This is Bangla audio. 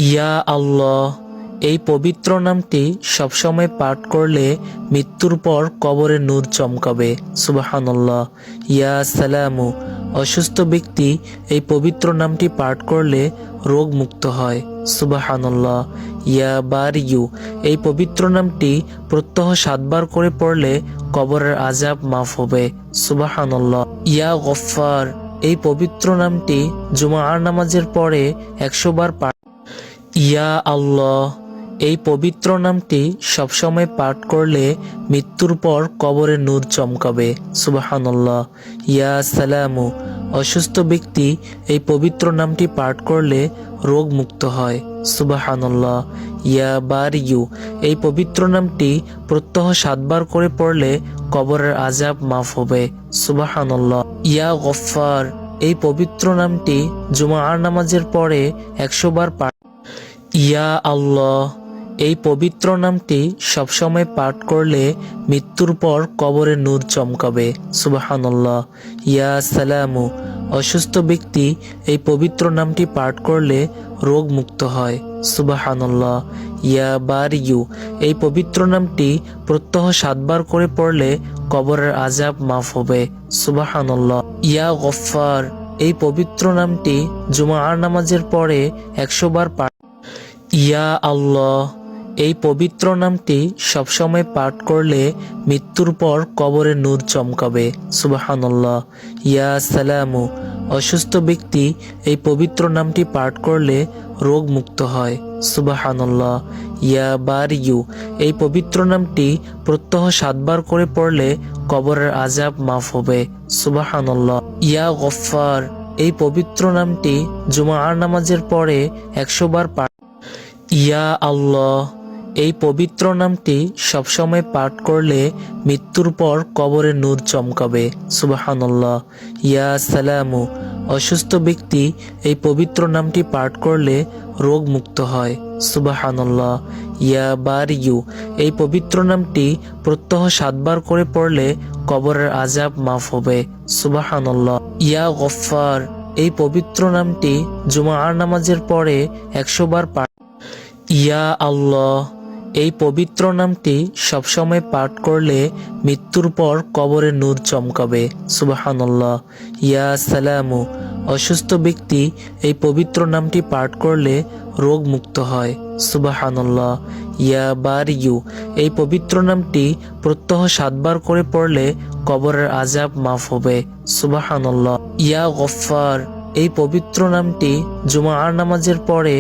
ইয়া আল্লাহ এই পবিত্র নামটি সবসময় পাঠ করলে মৃত্যুর পর কবরে নূর চমকাবে। সুবহানাল্লাহ। ইয়া সালামু অসুস্থ ব্যক্তি এই পবিত্র নামটি পাঠ করলে রোগ মুক্ত হয়। সুবহানাল্লাহ। ইয়া বারিয়ু এই পবিত্র নামটি প্রত্যহ 7 বার করে পড়লে কবরের আযাব মাফ হবে। সুবহানাল্লাহ। ইয়া গফফার এই পবিত্র নামটি জুমার নামাজের পরে 100 বার পাঠ। ইয়া আল্লাহ এই পবিত্র নামটি সবসময় পাঠ করলে মৃত্যুর পর কবরে নূর চমকাবে। সুবহানাল্লাহ। ইয়া সালামু অসুস্থ ব্যক্তি এই পবিত্র নামটি পাঠ করলে রোগ মুক্ত হয়। সুবহানাল্লাহ। ইয়া বারিয়ু এই পবিত্র নামটি প্রত্যহ 7 বার করে পড়লে কবরের আযাব মাফ হবে। সুবহানাল্লাহ। ইয়া গফফার এই পবিত্র নামটি জুমার নামাজের পরে 100 বার পাঠ। ইয়া আল্লাহ এই পবিত্র নামটি সবসময় পাঠ করলে মৃত্যুর পর কবরে নূর চমকাবে। সুবহানাল্লাহ। ইয়া সালামু অসুস্থ ব্যক্তি এই পবিত্র নামটি পাঠ করলে রোগ মুক্ত হয়। সুবহানাল্লাহ। ইয়া বারিয়ু এই পবিত্র নামটি প্রত্যহ 7 বার করে পড়লে কবরের আযাব মাফ হবে। সুবহানাল্লাহ। ইয়া গফফার এই পবিত্র নামটি জুমার নামাজের পরে 100 বার পাঠ। ইয়া আল্লাহ এই পবিত্র নামটি সবসময় পাঠ করলে মৃত্যুর পর কবরে নূর চমকাবে। সুবহানাল্লাহ। ইয়া সালামু অসুস্থ ব্যক্তি এই পবিত্র নামটি পাঠ করলে রোগ মুক্ত হয়। সুবহানাল্লাহ। ইয়া বারিয়ু এই পবিত্র নামটি প্রত্যহ 7 বার করে পড়লে কবরের আযাব মাফ হবে। সুবহানাল্লাহ। ইয়া গফফার এই পবিত্র নামটি জুমার নামাজের পরে 100 বার পাঠ। ইয়া আল্লাহ এই পবিত্র নামটি সবসময় পাঠ করলে মৃত্যুর পর কবরে নূর চমকাবে। সুবহানাল্লাহ। ইয়া সালামু অসুস্থ ব্যক্তি এই পবিত্র নামটি পাঠ করলে রোগ মুক্ত হয়। সুবহানাল্লাহ। ইয়া বারিয়ু এই পবিত্র নামটি প্রত্যহ 7 বার করে পড়লে কবরের আযাব মাফ হবে। সুবহানাল্লাহ। ইয়া গফফার এই পবিত্র নামটি জুমার নামাজের পরে 100 বার পাঠ। ইয়া আল্লাহ এই পবিত্র নামটি সবসময় পাঠ করলে মৃত্যুর পর কবরে নূর চমকাবে। সুবহানাল্লাহ। ইয়া সালামু অসুস্থ ব্যক্তি এই পবিত্র নামটি পাঠ করলে রোগ মুক্ত হয়। সুবহানাল্লাহ। ইয়া বারিয়ু এই পবিত্র নামটি প্রত্যহ 7 বার করে পড়লে কবরের আযাব মাফ হবে। সুবহানাল্লাহ। ইয়া গফফার এই পবিত্র নামটি জুমার নামাজের পরে